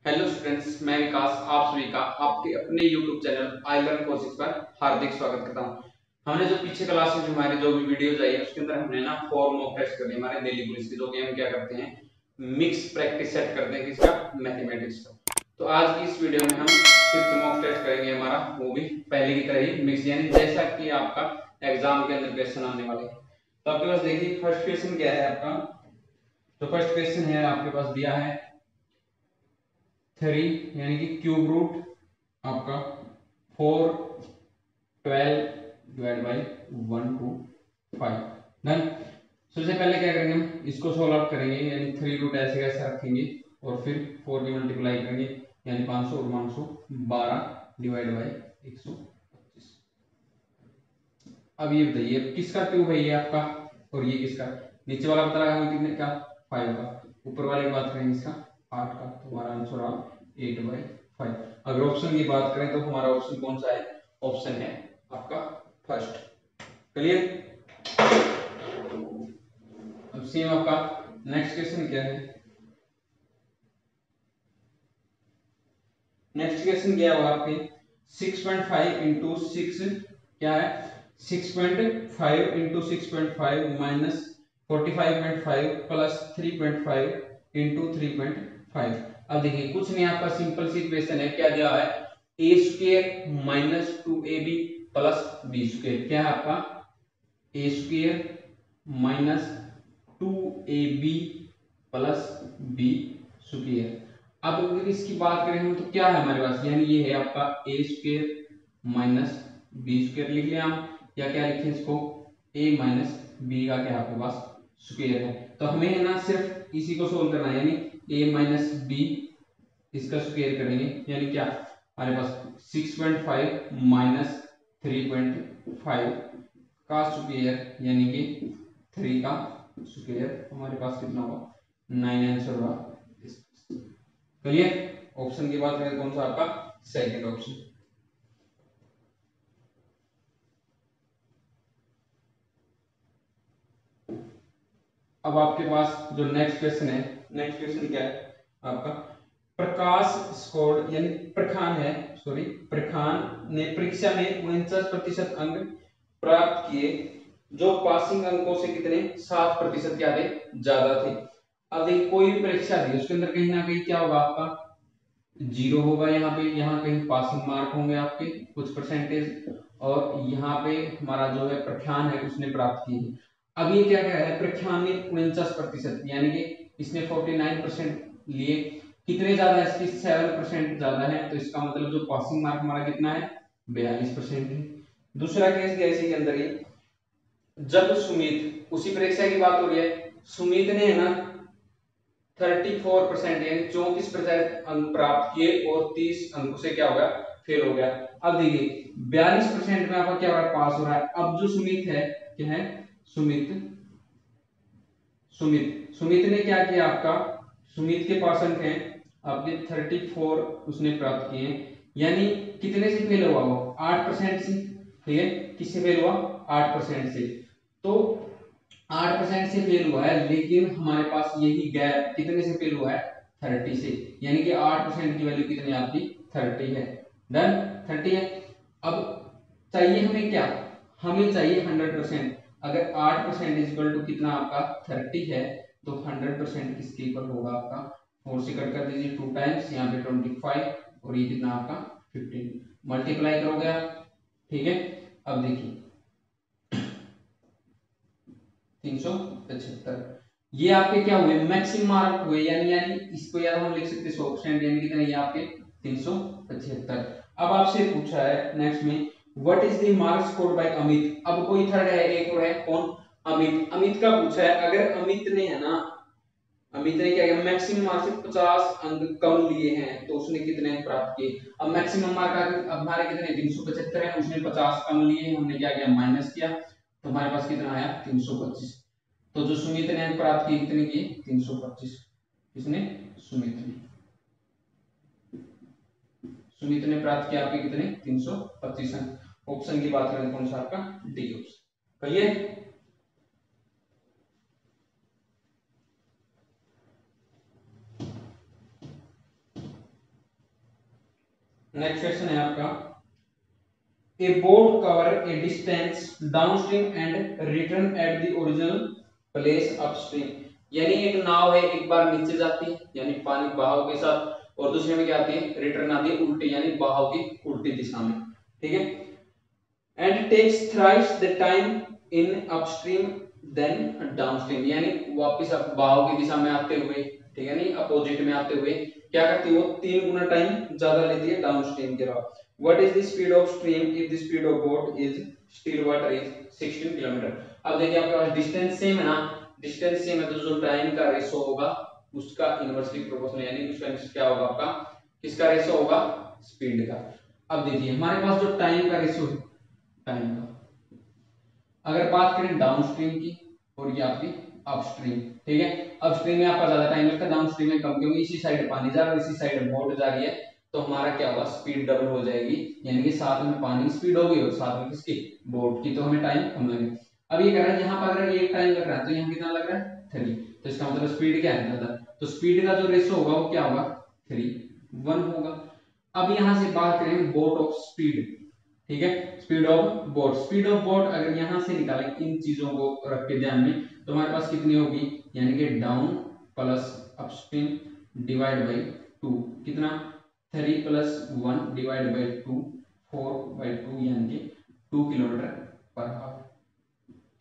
Hello students, मैं विकास आप सभी का आपके अपने YouTube channel I learn courses पर हार्दिक स्वागत करता हूं। हमने जो पीछे क्लासेस हमारी जो भी वीडियोस आई है उसके अंदर हमने ना 4 मॉक टेस्ट करने हमारे दिल्ली पुलिस के, जो कि हम क्या करते हैं मिक्स प्रैक्टिस सेट करते हैं किसका, मैथमेटिक्स का। तो आज की इस वीडियो में हम 5th मॉक टेस्ट करेंगे हमारा, वो भी पहले की तरह ही मिक्स, यानी जैसा कि आपका एग्जाम के अंदर क्वेश्चन आने वाले। तो आपके पास देखिए फर्स्ट क्वेश्चन क्या है आपका। तो फर्स्ट क्वेश्चन है आपके पास दिया है 3 यानी कि क्यूब रूट आपका 4 12 डिवाइड बाई 1 to 5 डन। सबसे पहले क्या करेंगे, हम इसको सॉल्व आउट करेंगे, यानी 3 रूट ऐसे कैसे रखेंगे और फिर 4 की मल्टीप्लाई करेंगे, यानी 500 और 512 डिवाइड बाई 125। अब ये बताइए किसका क्यूब है ये आपका, और ये किसका। नीचे वाला पता लगा हमें कितने का, 5 का। ऊपर वाले की बात करेंगे इसका 8 का, तो हमारा आंसर आ 8/5। अगर ऑप्शन की बात करें तो हमारा ऑप्शन कौन सा है, ऑप्शन है आपका फर्स्ट। क्लियर। अब सेम आपका नेक्स्ट क्वेश्चन क्या है, नेक्स्ट क्वेश्चन क्या होगा आपके 6.5 इंटू 6 क्या है, 6.5 इंटू 6.5 माइनस 45.5 प्लस 3.5 इंटू 3.5। अब देखिए कुछ नहीं, आपका सिंपल सी इक्वेशन है, क्या दिया है A square minus 2ab plus B square. क्या है आपका A square minus 2ab plus B square. अब अगर इसकी बात करें हम तो क्या है हमारे पास, यानी ये है आपका A square minus B square लिख लिया हम, या क्या लिखें इसको ए माइनस बी का क्या आपके पास स्क्वायर है। तो हमें है ना सिर्फ इसी को सोल्व करना है, यानी ए माइनस बी इसका स्क्वायर करेंगे, यानी क्या हमारे पास 6.5 माइनस 3.5 का स्क्वायर, यानी कि 3 का स्क्वायर हमारे पास कितना होगा 9 आंसर होगा। क्लियर। ऑप्शन की बात करें कौन सा आपका सेकंड ऑप्शन। अब आपके पास जो नेक्स्ट क्वेश्चन है, नेक्स्ट क्वेश्चन क्या है आपका, प्रकाश स्कोर यानी प्रखान है, सॉरी प्रखान ने परीक्षा में 49% अंक प्राप्त किए, जो पासिंग अंकों से कितने 7% क्या थे, ज्यादा थे। अब देखिए कोई भी परीक्षा दी उसके अंदर कहीं ना कहीं क्या होगा आपका जीरो होगा, यहाँ पे यहाँ कहीं पासिंग मार्क होंगे आपके कुछ परसेंटेज, और यहाँ पे हमारा जो है प्रख्यान है उसने प्राप्त की है। अब ये क्या कह रहा है, प्रख्यान ने 49%, यानी कि इसने 49% लिए, कितने ज्यादा है इसकी 7% ज्यादा है, तो इसका मतलब जो पासिंग मार्क हमारा कितना है 42% है। दूसरा केस दिया इसी के अंदर ही, जब सुमित, उसी परीक्षा की बात हो रही है, सुमित ने है ना 34% यानी 34% अंक प्राप्त किए और 30 अंकों से क्या हो गया, फेल हो गया। अब देखिए 42% में आपका क्या हो रहा है, पास हो रहा है। अब जो सुमित है, क्या है सुमित, सुमित सुमित ने क्या किया आपका, सुमित के पास अंक हैं आपके 34 उसने प्राप्त किए, यानी कितने से फेल हुआ वो 8% से। ठीक है, किससे फेल हुआ 8% से। तो 8% से फेल हुआ है, लेकिन हमारे पास यही गैप कितने से फेल हुआ है 30 से, यानी कि 8% की वैल्यू कितनी आपकी 30 है। डन 30 है। अब चाहिए हमें क्या, हमें चाहिए 100%। अगर 8% इक्वल टू कितना आपका 30 है, तो 100% किसके इक्वल होगा आपका 4 से कट कर दीजिए 2 टाइम्स, यहाँ पे 25 और ये कितना आपका 15 मल्टीप्लाई करोगे आप। ठीक है, अब देखिए 375 ये आपके क्या हुए मैक्सिमम मार्क हुए, यानी इसको यार हम लिख सकते 100%, यानी कितने ये आपके 375। अब आपसे पूछा है नेक्स्ट में what is the mark scored by Amit. अब कोई थर्ड है, एक और है कौन, अमित। अमित का पूछा है, अगर अमित ने है ना, अमित ने क्या किया मैक्सिमम मार्क से 50 अंक कम लिए हैं, तो उसने कितने अंक प्राप्त किए। अब मैक्सिमम मार्क अब हमारे कितने 375 है, उसने 50 कम लिए, हमने क्या किया माइनस किया, तो हमारे पास कितना आया 325। तो जो सुमित ने अंक प्राप्त किए कितने किए 325। किसने, सुमित ने, सुमित ने प्राप्त किया आपके कितने 325 अंक। ऑप्शन की बात करें कौन सा आपका डी ऑप्शन। कहिए नेक्स्ट क्वेश्चन है आपका, ए boat cover A distance downstream and return at the original place upstream. यानी एक नाव है, एक बार नीचे जाती है यानी पानी बहाव के साथ, और दूसरे में क्या आती है, रिटर्न आती है उल्टी यानी बहाव की उल्टी दिशा में, ठीक है। And takes thrice the time in upstream than downstream, यानी वापस अब बहाव की दिशा में आते हुए, ठीक है, नहीं अपोजिट में आते हुए क्या करती है, वो 3 गुना टाइम ज्यादा लेती है डाउनस्ट्रीम के बाद। What is the speed of stream if the speed of boat is still water is 16 kilometre. अब देखिए आपके पास डिस्टेंस सेम है ना, डिस्टेंस सेम है तो जो टाइम का रेशो होगा उसका इनवर्सली प्रोपोर्शनल, यानी उसका क्या होगा आपका, किसका रेशो होगा, स्पीड का। अब देखिए हमारे पास जो टाइम का रेशो है, टाइम का अगर बात करें डाउनस्ट्रीम की और ये आपकी अपस्ट्रीम, ठीक है, अपस्ट्रीम में आपका ज्यादा टाइम लगता है, डाउनस्ट्रीम में कम, क्योंकि इसी साइड पानी जा रहा है, इसी साइड बोट जा रही है, तो हमारा क्या होगा, स्पीड डबल हो जाएगी, यानी कि साथ में पानी स्पीड होगी और साथ में किसकी, बोट की, तो हमें टाइम कम लगेगा। अब ये कह रहा है यहाँ पर अगर एक टाइम लग रहा है तो यहाँ कितना लग रहा है, 3, तो इसका मतलब स्पीड क्या है, ज्यादा, तो स्पीड का जो रेशो होगा वो क्या होगा, 3:1 होगा। अब यहां से बात करें बोट ऑफ स्पीड, ठीक है, speed of boat, speed of boat अगर यहां से निकालें इन चीजों को रख के ध्यान में, तो हमारे पास कितनी होगी, यानी कि down plus upstream divide by 2, कितना, 3 + 1 डिवाइड बाई 2, 4/2, यानी कि 2 किलोमीटर पर आवर,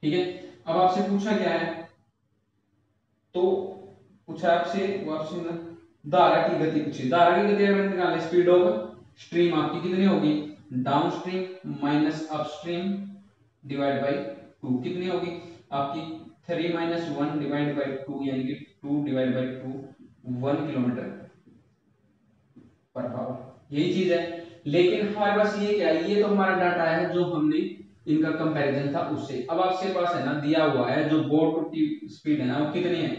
ठीक है। अब आपसे पूछा क्या है, तो पूछा आपसे, वो आपसे धारा की गति पूछी, धारा की गति अगर निकालें, स्पीड ऑफ स्ट्रीम आपकी कितनी होगी, down stream minus upstream divide by 2, कितनी होगी आपकी, 3 - 1 डिवाइड बाई 2, यानी कि 2 divide by 2, 1 kilometre per hour, यही चीज है। लेकिन हमारे पास ये क्या है, ये तो हमारा डाटा है जो हमने इनका कंपैरिजन था उससे। अब आपके पास है ना दिया हुआ है जो बोट की स्पीड है ना वो कितनी है,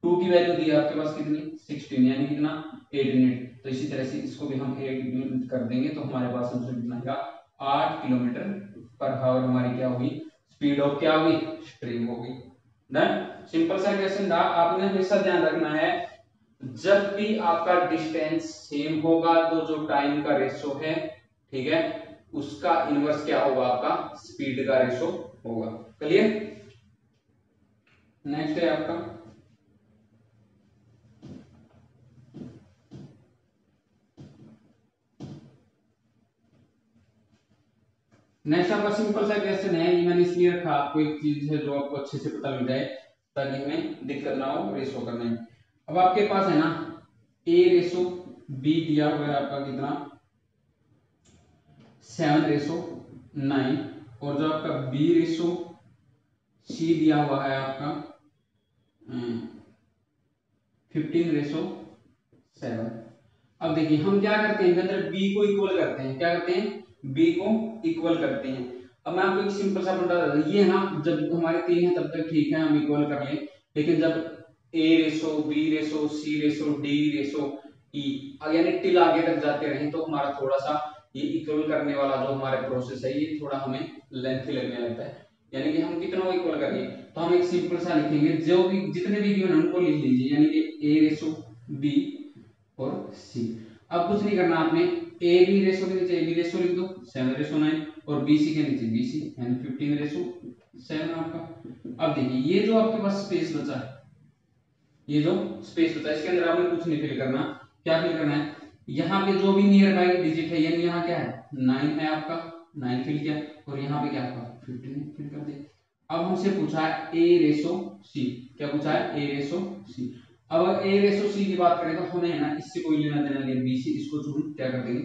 2 की वैल्यू दी है आपके पास कितनी, 16, यानी कितना, 8 मिनट, तो इसी तरह से इसको भी हम 8 मिनट कर देंगे तो हमारे पास आंसर कितना आएगा, 8 किलोमीटर पर आवर हमारी क्या होगी, स्पीड ऑफ क्या होगी, स्ट्रीम होगी। डन, सिंपल सा क्वेश्चन था। आपने हमेशा ध्यान रखना है जब भी आपका डिस्टेंस सेम होगा तो जो टाइम का रेशो है, ठीक है, उसका इनवर्स क्या होगा, आपका स्पीड का रेशो होगा। क्लियर। नेक्स्ट है आपका, नेक्स्ट आपका सिंपल सा क्वेश्चन है, ये मैंने इसलिए रखा, आपको एक चीज है जो आपको अच्छे से पता लग जाए ताकि हमें दिक्कत ना हो रेशो करने में। अब आपके पास है ना A/B दिया हुआ है आपका कितना, 7/9, और जो आपका B/C दिया हुआ है आपका 15/7। अब देखिए हम क्या करते हैं, अंदर बी को इक्वल करते हैं, क्या करते हैं, बी को इक्वल करते हैं। अब मैं आपको एक सिंपल सा बता रहा हूं, ये ना जब हमारे 3 है तब तक ठीक है, हम इक्वल कर लें, लेकिन जब A/B/C/D/E यानी टिल आगे तक जाते रहे तो हमारा थोड़ा सा ये इक्वल करने वाला जो हमारे प्रोसेस है ये थोड़ा हमें लेंथी लगने लगता है। यानी कि हम कितना इक्वल करेंगे, तो हम एक सिंपल सा लिखेंगे, जो भी जितने भी गिवन है उनको लिख लीजिए, यानी कि A/B और C। अब कुछ नहीं करना आपने, ए बी रेशो के नीचे ए बी रेशो लिख दो 7/9, और बी सी के नीचे बी सी यानी 15/7 आपका। अब देखिए ये जो आपके पास स्पेस बचा है, ये जो स्पेस बचा है इसके अंदर आपने कुछ नहीं फिल करना, क्या फिल करना है, यहाँ पे जो भी नियर बाई डिजिट है, यानी यहाँ क्या है 9 है आपका, 9 फिल किया, और यहाँ पे क्या आपका 15 फिल कर दिया। अब हमसे पूछा है A/C, क्या पूछा है A/C। अब A/C की बात करें तो हमें है ना इससे कोई लेना देना नहीं, BC इसको चुन क्या कर देंगे,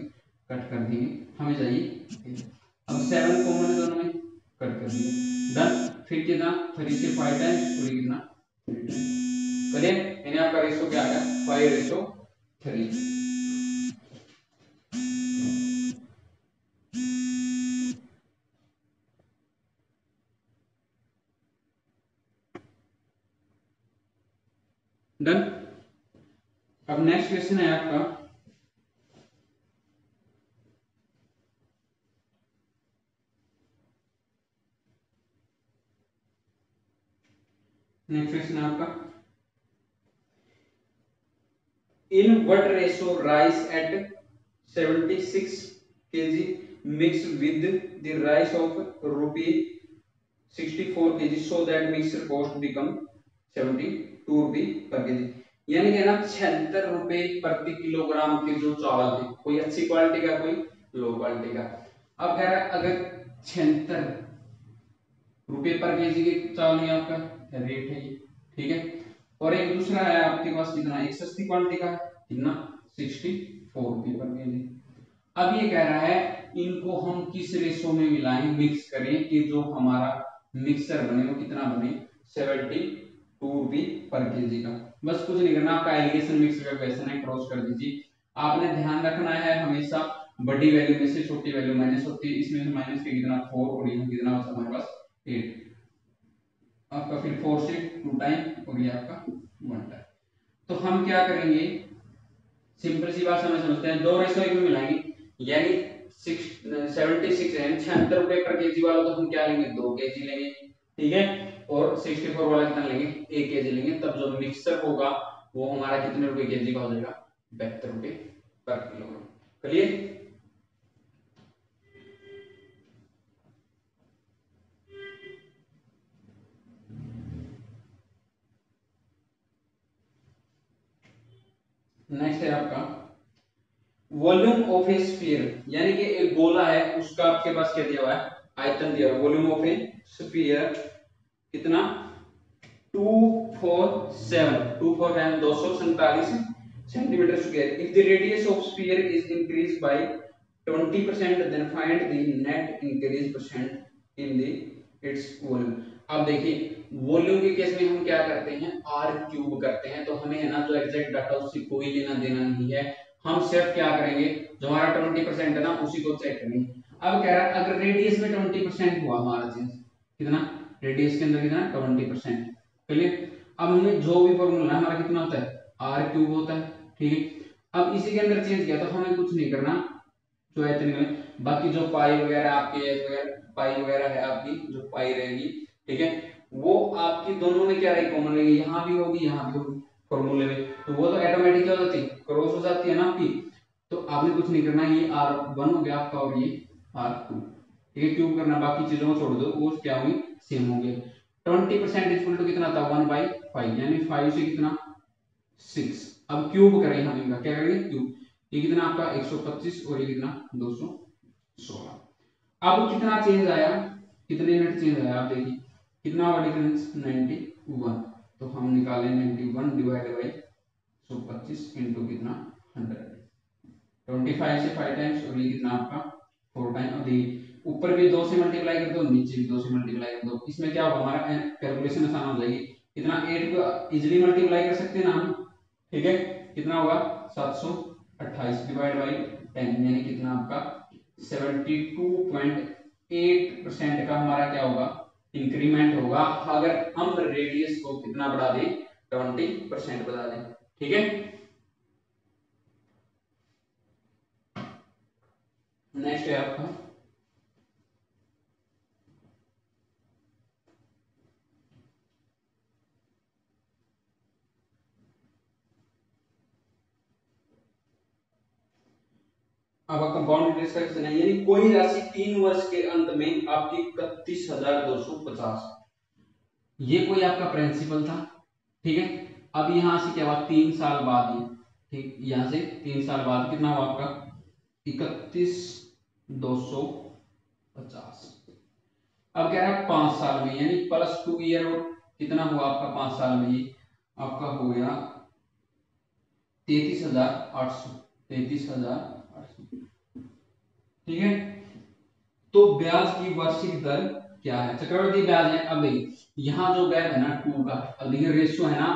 कट कर देंगे, हमें चाहिए। अब 7 कॉमन है दोनों में, कट कर दिया, डन। फिर कितना 3 से 5 टाइम्स, और ये कितना 3 टाइम्स, करिए, यानी आपका रेशो क्या आ गया 5/3। डन। अब नेक्स्ट क्वेश्चन है आपका, नेक्स्ट क्वेश्चन है आपका, in what ratio rice at 76 kg mixed with the rice of rupee 64 kg, so that mixture cost become 72 रुपये पर केजी। यानी कि ना 76 रुपए प्रति किलोग्राम के जो चावल थे, कोई अच्छी क्वालिटी का कोई लो क्वालिटी का। अब कह रहा है अगर 76 रुपए पर केजी के चावल में आपका रेट है ये, ठीक है। और एक दूसरा है आपके पास कितना, एक सस्ती क्वालिटी का कितना 64 रुपए पर केजी। अब ये कह रहा है इनको हम किस रेशो में मिलाएं, मिक्स करें कि जो हमारा मिक्सर बने वो कितना बने 72 रुपये पर केजी का। बस कुछ नहीं करना, आपका एलिगेशन मिक्सर का क्वेश्चन है, क्रॉस कर दीजिए। आपने ध्यान रखना है हमेशा बड़ी वैल्यू में से छोटी वैल्यू माइनस होती है, इसमें से माइनस के कितना 4 और यहाँ कितना बचा हमारे पास 8, आपका फिर 4 से 2 टाइम और ये आपका 1 टाइम। तो हम क्या करेंगे, सिंपल सी बात समझते हैं, 2 रेशो 1 में मिलाएंगे, यानी 76 है 76 रुपए पर केजी वाला तो हम क्या लेंगे 2 केजी लेंगे, ठीक है। और 64 वाला कितना लेंगे 1 केजी लेंगे, तब जो मिक्सर होगा वो हमारा कितने रुपए केजी का हो जाएगा 72 रुपए पर किलोग्राम। क्लियर। नेक्स्ट है आपका वॉल्यूम ऑफ ए स्फीयर, यानी कि एक गोला है उसका आपके पास क्या दिया हुआ है आयतन दिया हुआ है। वॉल्यूम ऑफ ए स्फीयर कितना 247 centimetre square. If the radius of sphere is increase by 20% then find the net increase percent in the its volume. अब देखिए वॉल्यूम के केस में हम क्या करते हैं आर क्यूब करते हैं, तो हमें है ना जो एग्जैक्ट डाटा उससे कोई लेना देना नहीं है, हम सिर्फ क्या करेंगे जो हमारा 20% है ना उसी को चेक करेंगे। अब कह रहा है अगर रेडियस में 20% हुआ हमारा चेंज, कितना रेडियस के अंदर कितना 20%, क्लियर। अब हमें जो भी फॉर्मूला हमारा कितना होता है आर क्यूब होता है, ठीक है। अब इसी के अंदर चेंज किया तो हमें कुछ नहीं करना, जो है इतने में, बाकी जो पाई वगैरह आपके पाई वगैरह है आपकी जो पाई रहेगी, ठीक है, वो आपकी दोनों में क्या रहेगी कॉमन रहेगी, यहाँ भी होगी यहाँ भी होगी फॉर्मूले में, तो वो तो ऑटोमेटिक क्या हो जाती है क्रॉस हो जाती है ना आपकी। तो आपने कुछ नहीं करना, ये R1 हो गया आपका और ये R2, ठीक है। क्यूब करना, बाकी चीजों को छोड़ दो वो क्या होंगी सेम होंगे। 20% इक्वल टू कितना था 1/5, यानी 5 से कितना 6। अब क्यूब करें हम इनका, क्या करेंगे क्यूब, ये कितना आपका 125 और ये कितना 216। अब कितना चेंज आया, कितने मिनट चेंज आया आप देखिए कितना हुआ डिफरेंस 91, तो हम निकालें 91 डिवाइड बाई 125 इंटू कितना 100, 25 से 5 टाइम्स और ये कितना आपका 4 टाइम। अब ऊपर भी 2 से मल्टीप्लाई कर दो नीचे भी 2 से मल्टीप्लाई कर दो, इसमें क्या होगा हमारा कैलकुलेशन आसान हो जाएगी। कितना 8 को इजीली मल्टीप्लाई कर सकते हैं ना हम, ठीक है। कितना होगा 728 डिवाइड बाई 10, यानी कितना आपका 72.8% का हमारा क्या होगा इंक्रीमेंट होगा अगर हम रेडियस को कितना बढ़ा दें 20% बढ़ा दें, ठीक है। नेक्स्ट है आपका अब कंपाउंड इंटरेस्ट का क्वेश्चन है, यानी कोई राशि 3 वर्ष के अंत में आपकी 31,250, ये कोई आपका प्रिंसिपल था, ठीक है। अब यहां से क्या हुआ 3 साल बाद ही, ठीक, यहां से 3 साल बाद कितना हुआ आपका 31,250। अब कह रहा है 5 साल में, यानी +2 ईयर, और कितना हुआ आपका 5 साल में, ये आपका हो गया 33,800, 33,800, ठीक है। तो ब्याज की वार्षिक दर क्या है, चक्रवृद्धि ब्याज है। अब देखिए यहाँ जो ब्याज है ना 2 का, अब देखिए रेशियो है ना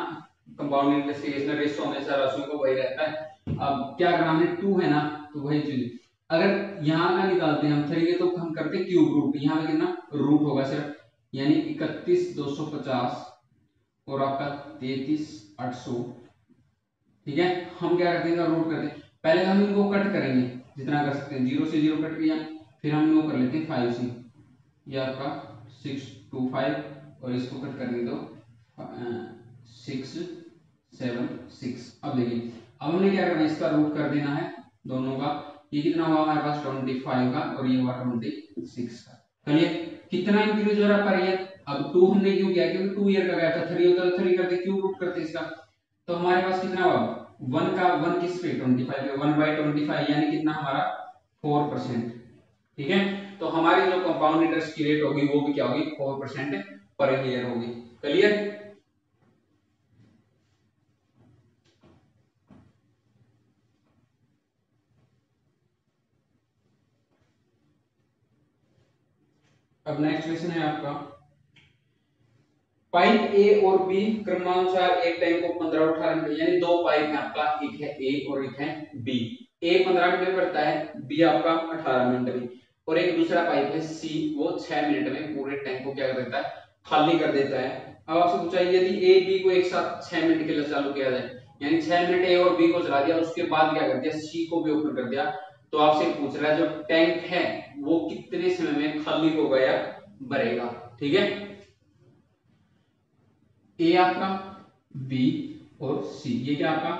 कंपाउंड इंटरेस्ट के इसमें रेशियो हमेशा राशियों को वही रहता है। अब क्या करना हमने 2 है ना, तो वही चीज अगर यहाँ का निकालते हैं हम 3 है तो हम करते हैं क्यूब रूट, यहाँ पे कितना रूट होगा सिर्फ, यानी 31,250 और आपका 33,800, ठीक है। हम क्या करते हैं रूट करते हैं, पहले हम इनको कट करेंगे जितना कर सकते हैं, 0 से 0 कट किया, फिर हम इनको कर लेते हैं 5 से, ये आपका 625 और इसको कट करने दो 6 7 6। अब देखिए अब हमने क्या करना है इसका रूट कर देना है दोनों का, ये कितना हुआ हमारे पास 25 का और ये हुआ 26 का। चलिए कितना इंक्रीज हो रहा है पर ईयर। अब 2 हमने क्यों किया, क्योंकि 2 ईयर का गया था, 3 होता तो 3 करते, क्यूब रूट करते इसका। तो हमारे पास कितना हुआ 1 का 1 किस पे 25 पे, 1/25 यानी कितना हमारा 4%। ठीक है, तो हमारी जो कंपाउंड इंटरेस्ट की रेट होगी वो भी क्या होगी 4% पर ईयर होगी। क्लियर। अब नेक्स्ट क्वेश्चन है आपका, पाइप ए और बी क्रमानुसार एक टैंक को 15 और 18 मिनट, यानी दो पाइप है आपका, एक है ए और एक है बी। ए 15 मिनट में भरता है, बी आपका 18 मिनट में, और एक दूसरा पाइप है सी, वो 6 मिनट में पूरे टैंक को क्या कर देता है, खाली कर देता है। अब आपसे पूछा यदि ए बी को एक साथ 6 मिनट के लिए चालू किया जाए, यानी 6 मिनट ए और बी को चला दिया, उसके बाद क्या कर दिया सी को भी ओपन कर दिया, तो आपसे पूछ रहा है जो टैंक है वो कितने समय में खाली होगा या भरेगा। ठीक है, ए आपका, बी और सी, ये क्या आपका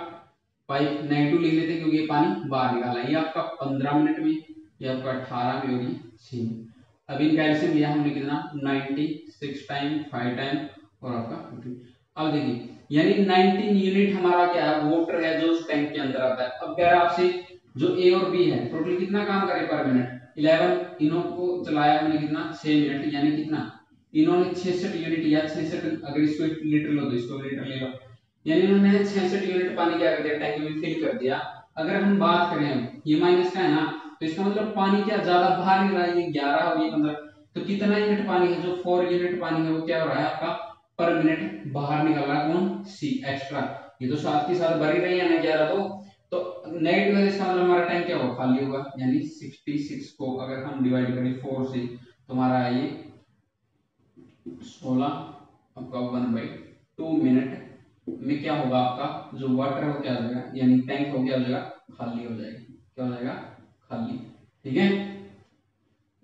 पाइप नेगेटिव लिख लेते हैं क्योंकि ये पानी बाहर निकाला है, ये आपका 15 मिनट में, ये आपका 18 में और ये 6 में। अब इनका एलसीएम लिया हमने कितना 90, 6 टाइम 5 टाइम और आपका 15। अब देखिए यानी 19 यूनिट हमारा क्या है वाटर है जो उस टैंक के अंदर आता है। अब कह रहा है आपसे जो ए और बी है टोटल कितना काम करे पर मिनट, 11, इन्हों को चलाया हमने कितना 6 मिनट, यानी कितना इन्होंने 66 यूनिट या 66, अगर इसको लीटर लो तो इसको लीटर ले लो, यानी इन्होंने 66 यूनिट पानी क्या कर दिया टैंक में फिल कर दिया। अगर हम बात करें ये माइनस का है ना, तो इसका मतलब पानी क्या ज्यादा बाहर निकल रहा है, ये 11 और ये 15, तो कितना यूनिट पानी है, जो 4 यूनिट पानी है वो क्या हो रहा है आपका पर मिनट बाहर निकल रहा है, कौन सी एक्स्ट्रा, ये तो साथ के साथ भरी रही है ना 11, तो नेगेटिव है, इसका मतलब हमारा टैंक क्या होगा खाली होगा, यानी 66 को अगर हम डिवाइड करें 4 से तो हमारा है ये 16 आपका 1/2 मिनट में क्या होगा आपका जो वाटर है वो क्या हो जाएगा, यानी टैंक हो क्या हो जाएगा खाली हो जाएगा, क्या हो जाएगा खाली। ठीक है,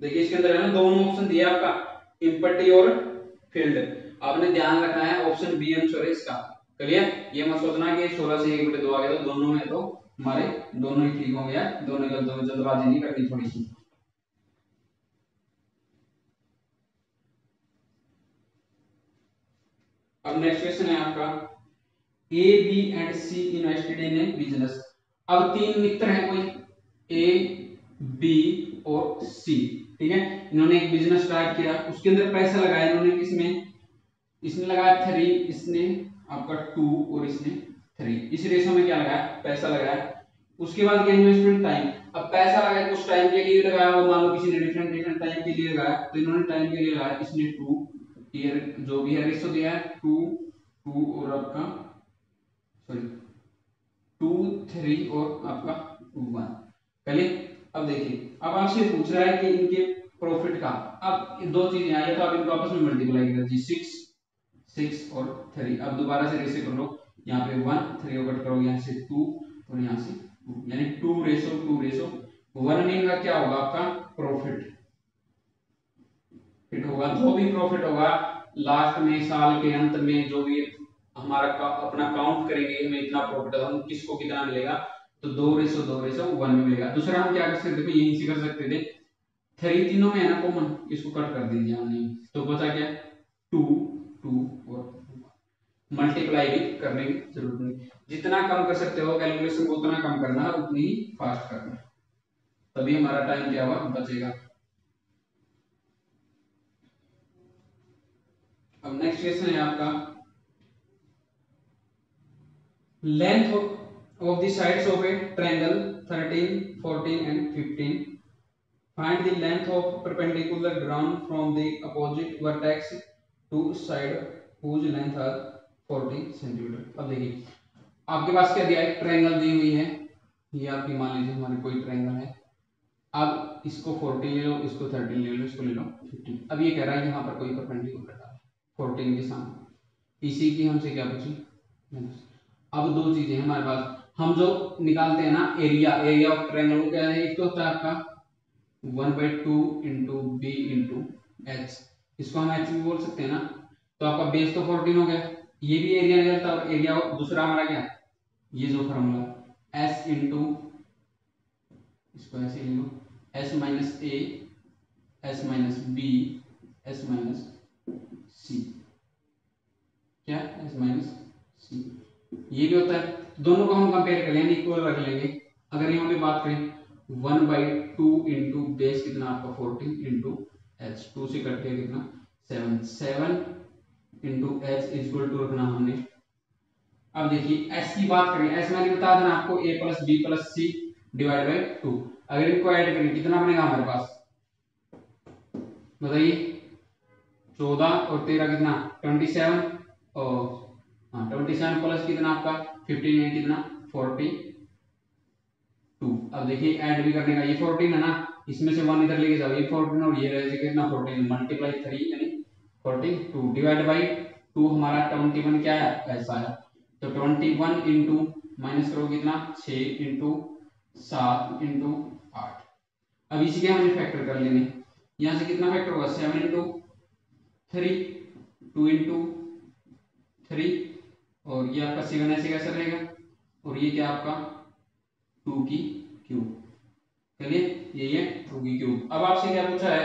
देखिए इसके अंदर है ना दोनों ऑप्शन दिया आपका इम्पटी और फील्ड, आपने ध्यान रखना है ऑप्शन बी आंसर है इसका। क्लियर, ये मत सोचना कि 16 से 1/2 आ गया तो दोनों में तो हमारे दोनों ही ठीक हो गया, दोनों गलत हो गए, जल्दबाजी नहीं करनी थोड़ी सी। अब नेक्स्ट क्वेश्चन है आपका, A B and C invested in a business. अब तीन मित्र हैं कोई, ए बी और सी, ठीक है, इन्होंने एक बिजनेस स्टार्ट किया, उसके अंदर पैसा लगाया इन्होंने, किसमें, इसने लगाया 3, इसने आपका 2 और इसने 3, इस रेशो में क्या लगाया पैसा लगाया। उसके बाद क्या इन्वेस्टमेंट टाइम, अब पैसा लगाया कुछ टाइम के लिए लगाया, वो मान लो किसी ने डिफरेंट डिफरेंट टाइम के लिए लगाया, तो इन्होंने टाइम के लिए लगाया, इसने 2, ईयर जो भी है रेशो दिया है 2 2 और आपका सॉरी 2 3 और आपका 1। चलिए अब देखिए, अब आपसे पूछ रहा है कि इनके प्रॉफिट का, अब दो चीजें आई है तो आप इनको आपस में मल्टीप्लाई कर दीजिए, 6 और 3, अब दोबारा से रेशो कर लो, यहाँ पे 1 3 कट करो, यहाँ से 2 और यहाँ से 2, यानी 2:1 में इनका क्या होगा आपका प्रॉफिट फिट होगा। जो भी प्रॉफिट होगा लास्ट में साल के अंत में जो भी हमारा अपना काउंट करेंगे हमें इतना प्रॉफिट है, हम किसको कितना मिलेगा, तो 2:1 में मिलेगा। दूसरा हम क्या कर सकते थे, यहीं से कर सकते थे, 3 तीनों में है ना कॉमन, इसको कट कर दीजिए हमने, तो बचा क्या 2 2 और मल्टीप्लाई भी करने की जरूरत नहीं, जितना कम कर सकते हो कैलकुलेशन को उतना कम करना, उतनी ही फास्ट करना, तभी हमारा टाइम क्या होगा बचेगा। अब नेक्स्ट क्वेश्चन है आपका, length of the sides of a triangle 13 14 and 15, find the length of perpendicular drawn from the opposite vertex to side whose length are 40 cm। अब देखिए आपके पास क्या दिया है, ट्रायंगल दी हुई है, ये आपकी मान लीजिए हमारी कोई ट्रायंगल है, अब इसको 14 ले लो, इसको 13 ले लो, इसको ले लो 15। अब ये कह रहा है यहाँ पर कोई परपेंडिकुलर डाल 14 के सामने, इसी की हमसे क्या पूछी। अब दो चीजें हमारे पास, हम जो निकालते हैं ना एरिया ऑफ ट्रायंगल वो क्या है, एक तो होता है आपका 1/2 इंटू बी इंटू एच, इसको हम एच भी बोल सकते हैं ना, तो आपका बेस तो 14 हो गया, ये भी एरिया निकलता है, और एरिया दूसरा हमारा क्या, ये जो फॉर्मूला एस इंटू इसको ऐसे लिख लो, S minus A, S minus B, S minus C, क्या एस माइनस सी, ये भी होता है। दोनों को हम कंपेयर कर लेंगे, इक्वल रख लेंगे। अगर यहाँ पे बात करें 1/2 इंटू बेस कितना आपका 14 इंटू एच, 2 से कट गया कितना 7, 7 इंटू एच इक्वल टू रखना हमने। अब देखिए एस की बात करें, एस मैंने बता देना आपको A plus B plus C divide by 2। अगर इनको ऐड करें कितना बनेगा हमारे पास, बताइए 14 और 13 कितना 27, और हाँ 27 प्लस कितना आपका 15 कितना 42। अब देखिए ऐड भी करने का, ये 14 है ना, इसमें से 1 इधर लेके जाओ, ये 14 और ये रहेगा कितना 14 मल्टीप्लाई 3 यानी 42 डिवाइड बाई 2 हमारा 21 क्या है ऐसा है। तो 21 इंटू माइनस करो कितना 6 इंटू 7 इंटू 8। अब इसी के हमने फैक्टर कर लेने, यहाँ से कितना फैक्टर होगा 7 इंटू 3, 2 इंटू 3, और ये आपका 7 ऐसे कैसे रहेगा, और ये क्या आपका 2 की क्यूब। चलिए ये 2 की क्यूब। अब आपसे क्या पूछा है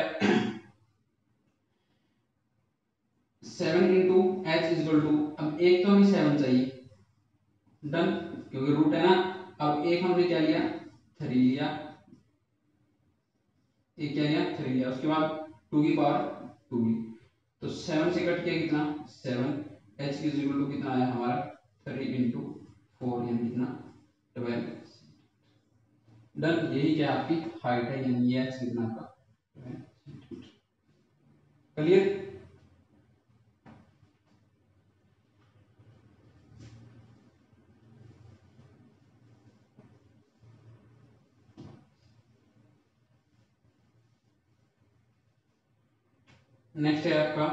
7 इंटू एच इजल टू, अब एक तो हमें 7 चाहिए, डन, क्योंकि रूट है ना। अब एक हमने क्या लिया 3 लिया, एक क्या लिया 3 लिया, उसके बाद 2 की पावर 2 ली, तो 7 से कट किया कितना 7, एच इज इक्वल टू कितना आया हमारा 3 इंटू 4 यानी कितना 12। डन, यही क्या आपकी हाइट है, यानी ये एच कितना आपका 12। क्लियर। नेक्स्ट है आपका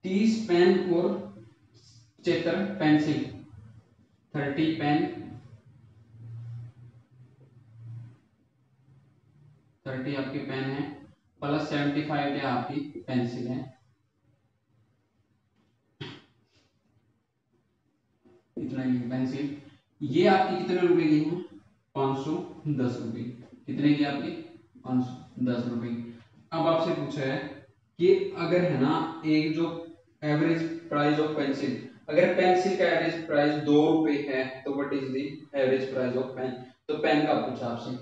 30 पेन और 75 पेंसिल, 30 पेन 30 आपके पेन है प्लस 75 क्या आपकी पेंसिल है, इतना की पेंसिल। ये आपकी कितने रुपए की है 510 रुपए, कितने की आपकी 510 रुपए। अब आपसे पूछा है कि अगर है ना एक जो एवरेज प्राइस ऑफ पेंसिल, अगर पेंसिल का एवरेज प्राइस 2 रुपए है तो what is the average price of pen, तो पेन का पूछा आपसे।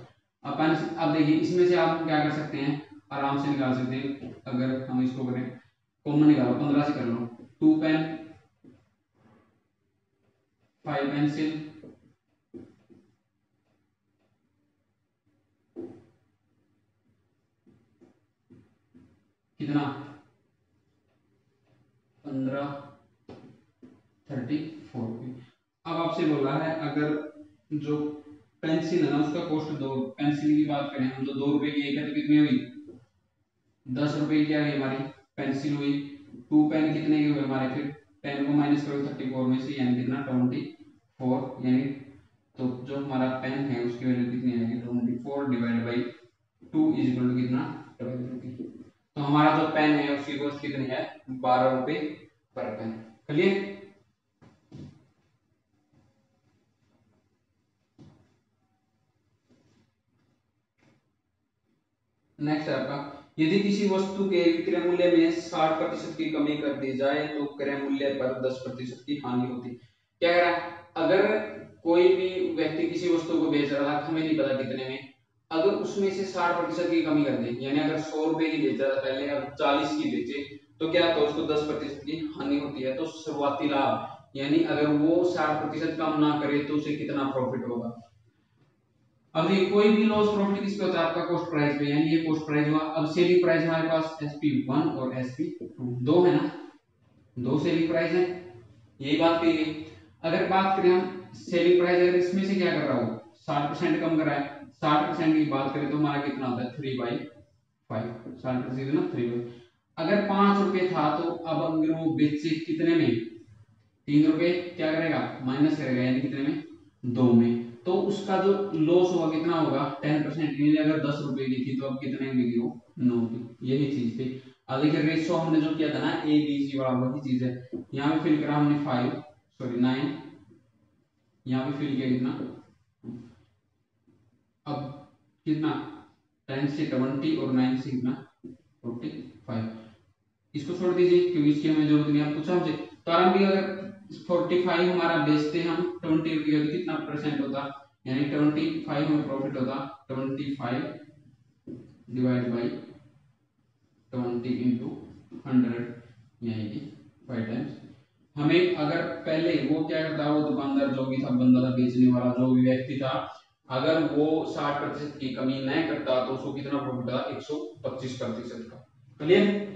अब देखिए इसमें से आप क्या कर सकते हैं, आराम से निकाल सकते हैं। अगर हम इसको करें कॉमन निकालो 15 से कर लो, 2 पेन 5 पेंसिल, कितना 15 34 रुपये। अब आपसे बोला है अगर जो पेंसिल है ना उसका कॉस्ट 2, पेंसिल की बात करें हम तो 2 रुपए की एक है, तो कितनी हुई 10 रुपए की क्या हुई हमारी पेंसिल हुई। 2 पेन कितने के हुए हमारे, फिर 10 को माइनस करो 34 में से, यानी कितना 24, यानी तो जो हमारा पेन है उसकी वैल्यू कितनी आएगी 24 divide by 2 is equal to कितना 12 रुपये। तो हमारा जो पेन है उसकी कॉस्ट कितनी है 12 रुपए पर पेन। क्लियर। नेक्स्ट है आपका यदि किसी वस्तु के विक्रय मूल्य में 60% की कमी कर दी जाए तो क्रय मूल्य पर 10% की हानि होती। क्या कह रहा है, अगर कोई भी व्यक्ति किसी वस्तु को बेच रहा था, हमें नहीं पता कितने में, अगर उसमें से 60% की कमी कर दे, यानी अगर 100 रुपए की बेच रहा था पहले, अब 40 की बेचे, तो क्या तो उसको 10% की हानि होती है। तो शुरुआती लाभ यानी अगर वो 60% कम ना करे तो उसे कितना प्रॉफिट होगा। अब देखिए कोई भी लॉस प्रॉफिट किस पे होता है आपका कॉस्ट प्राइस पे, यानी ये कॉस्ट प्राइस हुआ। अब सेलिंग प्राइस हमारे पास SP1 और SP2 दो है ना, दो सेलिंग प्राइस है, यही बात कही गई। अगर बात करें हम सेलिंग प्राइस, अगर इसमें से क्या कर रहा हूँ 60% कम कर रहा है, 60% की बात करें तो हमारा कितना होता है 3/5, 60% ना 3/5। अगर 5 रुपए था तो अब अगर वो बेचे कितने में 3 रुपए, क्या करेगा माइनस करेगा, यानी कितने में 2 में, तो उसका जो लॉस होगा कितना होगा 10%, यानी अगर 10 रुपए की थी तो अब कितने में बिकी वो 9 की। यही चीज थी। अब देखिए रेशो हमने जो किया था ना ABC वाला वही चीज है, यहाँ पे फिल करा हमने 9, यहाँ पे फिल किया कितना। अब कितना 10 से 20 और 9 से कितना 45। इसको छोड़ दीजिए क्योंकि इसकी हमें जरूरत नहीं है, पूछा हमसे। तो आराम भी अगर 45 हमारा बेचते हम 20 रुपये तो कितना परसेंट होता, यानी 25 में प्रॉफिट होता 25 डिवाइड बाई 20 इंटू 100 यानी कि 5 टाइम्स। हमें अगर पहले वो क्या करता, वो दुकानदार जो भी था, बंदा था, बेचने वाला जो भी व्यक्ति था, अगर वो 60% की कमी नहीं करता तो उसको कितना प्रॉफिट था 125% का। क्लियर।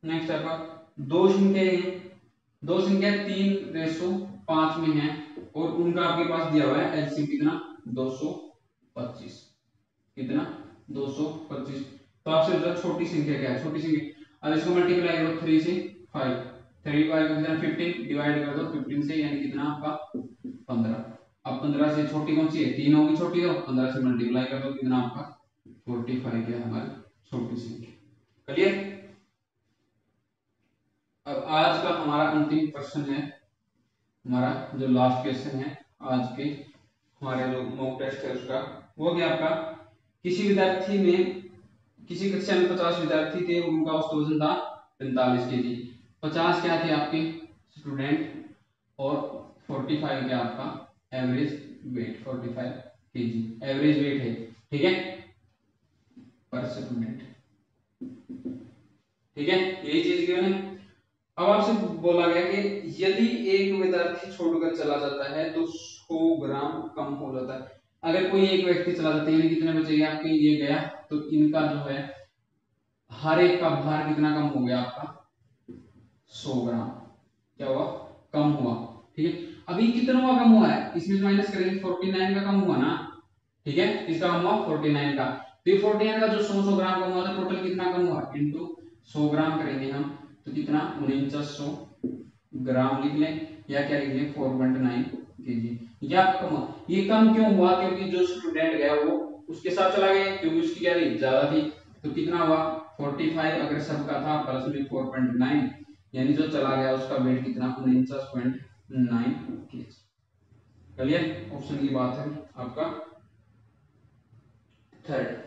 नेक्स्ट आपका दो संख्याएं हैं, दो संख्या 3:5 में है और उनका आपके पास दिया हुआ है एलसीएम कितना 225, कितना 225। तो आपसे जो छोटी संख्या क्या है, छोटी संख्या, अब इसको मल्टीप्लाई करो 3 से 5, 3 बाय कितना 15 डिवाइड कर दो 15 से, यानी कितना आपका 15। अब 15 से छोटी कौन सी है, 3 होगी छोटी, तो 15 से मल्टीप्लाई कर दो कितना आपका 45 क्या हमारी छोटी संख्या। क्लियर। अब आज का हमारा अंतिम प्रश्न है, हमारा जो लास्ट क्वेश्चन है आज के हमारे जो मॉक टेस्ट है उसका, वो क्या आपका, किसी विद्यार्थी में, किसी कक्षा में 50 विद्यार्थी थे, उनका औसत वजन था 45 केजी। 50 क्या थे आपके स्टूडेंट और 45 क्या आपका average weight, 45 KG average weight है, ठीक है, पर स्टूडेंट, ठीक है, यही चीज गिवन है। अब आपसे बोला गया कि यदि एक विद्यार्थी छोड़कर चला जाता है तो 100 ग्राम कम हो जाता है। अगर कोई एक व्यक्ति चला जाता है यानी कितने बचेंगे आपके, ये गया तो इनका जो है हर एक का भार कितना कम हो गया आपका 100 ग्राम, क्या हुआ कम हुआ, ठीक है। अभी कितना हुआ कम हुआ है, इसमें माइनस करेंगे 49 का कम हुआ ना, ठीक है, इसका कम हुआ 49 का, तो ये 49 का जो 100 ग्राम कम हुआ था, टोटल कितना कम हुआ इनटू 100 ग्राम करेंगे हम तो कितना 4900 ग्राम लिख लें, या क्या लिख लें 4.9 केजी। या कम, ये कम क्यों हुआ, क्योंकि जो स्टूडेंट गया वो उसके साथ चला गया, क्योंकि उसकी क्या थी ज्यादा थी, तो कितना हुआ 45 अगर सबका था प्लस में 4.9, यानी जो चला गया उसका वेट कितना 49.9 केजी। क्लियर। ऑप्शन की बात है आपका थर्ड।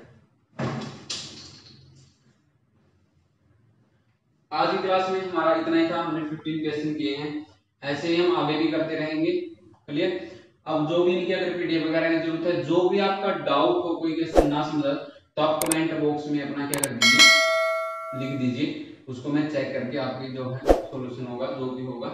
आज की क्लास में हमारा इतना ही था, हमने 15 क्वेश्चन किए हैं, ऐसे ही हम आगे भी करते रहेंगे। क्लियर। अब जो भी इनकी अगर पीडीएफ वगैरह की जरूरत है, जो भी आपका डाउट हो, कोई क्वेश्चन ना समझा, तो आप कमेंट बॉक्स में अपना क्या कर दीजिए, लिख दीजिए, उसको मैं चेक करके आपकी जो है सॉल्यूशन होगा जो भी होगा